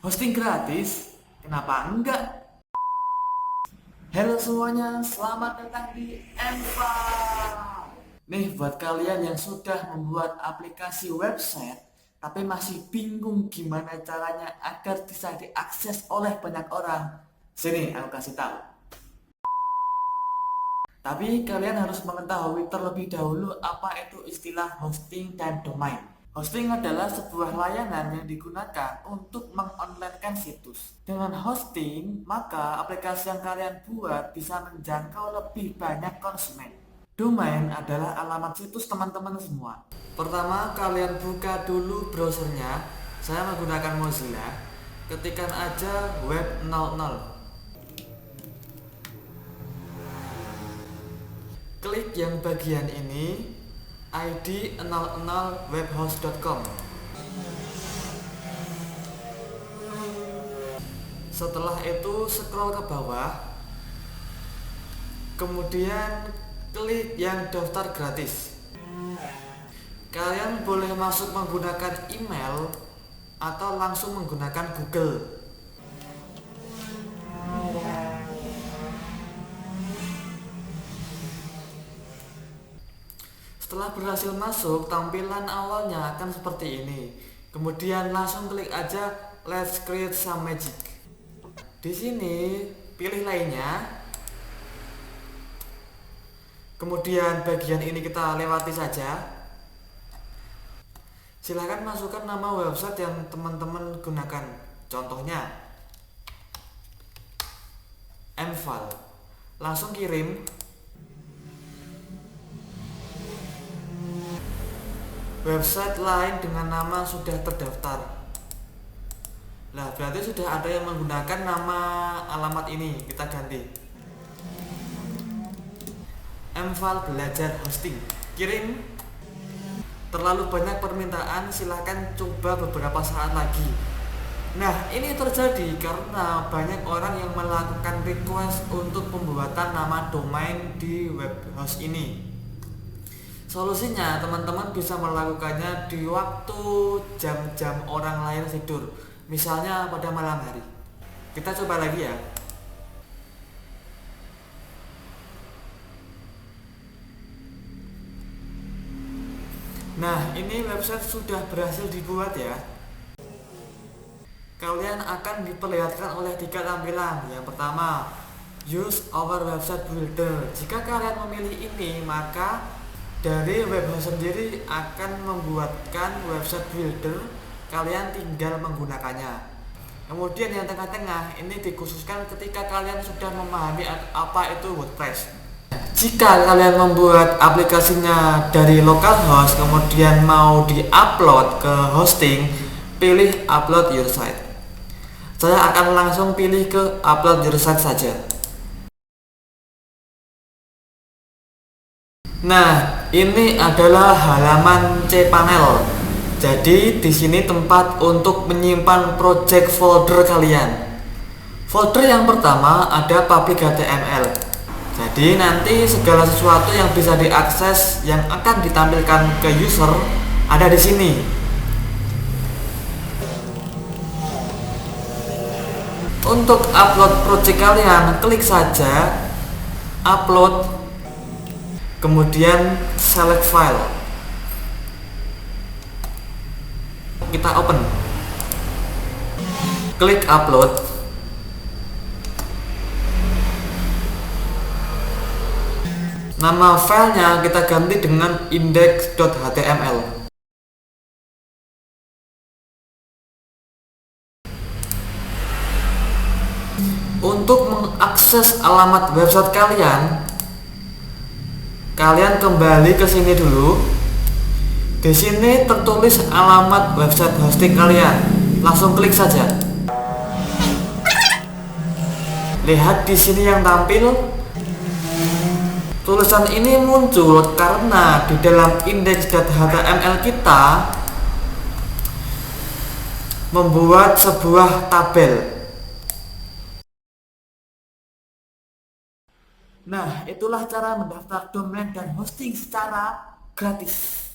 Hosting gratis? Kenapa enggak? Halo semuanya, selamat datang di Enva. Nih buat kalian yang sudah membuat aplikasi website tapi masih bingung gimana caranya agar bisa diakses oleh banyak orang. Sini aku kasih tahu. Tapi kalian harus mengetahui terlebih dahulu apa itu istilah hosting dan domain. Hosting adalah sebuah layanan yang digunakan untuk mengonlinekan situs. Dengan hosting, maka aplikasi yang kalian buat bisa menjangkau lebih banyak konsumen. Domain adalah alamat situs teman-teman semua. Pertama, kalian buka dulu browsernya. Saya menggunakan Mozilla. Ketikkan aja web 00. Klik yang bagian ini, ID 00webhost.com. Setelah itu scroll ke bawah, kemudian klik yang daftar gratis. Kalian boleh masuk menggunakan email atau langsung menggunakan Google. Setelah berhasil masuk, tampilan awalnya akan seperti ini. Kemudian langsung klik aja Let's create some magic. Di sini pilih lainnya. Kemudian bagian ini kita lewati saja. Silahkan masukkan nama website yang teman-teman gunakan. Contohnya Enval. Langsung kirim. Website lain dengan nama sudah terdaftar. Nah, berarti sudah ada yang menggunakan nama alamat ini. Kita ganti. Enval belajar hosting. Kirim. Terlalu banyak permintaan, silahkan coba beberapa saat lagi. Nah, ini terjadi karena banyak orang yang melakukan request untuk pembuatan nama domain di web host ini. Solusinya, teman-teman bisa melakukannya di waktu jam-jam orang lain tidur. Misalnya pada malam hari. Kita coba lagi ya. Nah, ini website sudah berhasil dibuat ya. Kalian akan diperlihatkan oleh 3 tampilan. Yang pertama, use our website builder. Jika kalian memilih ini, maka dari webhost sendiri akan membuatkan website builder, kalian tinggal menggunakannya. Kemudian yang tengah-tengah ini dikhususkan ketika kalian sudah memahami apa itu WordPress. Jika kalian membuat aplikasinya dari localhost kemudian mau di-upload ke hosting, pilih upload your site. Saya akan langsung pilih ke upload your site saja. Nah, ini adalah halaman cPanel. Jadi di sini tempat untuk menyimpan project folder kalian. Folder yang pertama ada public HTML. Jadi nanti segala sesuatu yang bisa diakses yang akan ditampilkan ke user ada di sini. Untuk upload project kalian, klik saja upload, kemudian select file. Kita open. Klik upload. Nama filenya kita ganti dengan index.html. Untuk mengakses alamat website kalian, kalian kembali ke sini dulu. Di sini tertulis alamat website hosting kalian. Langsung klik saja. Lihat di sini yang tampil. Tulisan ini muncul karena di dalam index.html kita membuat sebuah tabel. Nah, itulah cara mendaftar domain dan hosting secara gratis.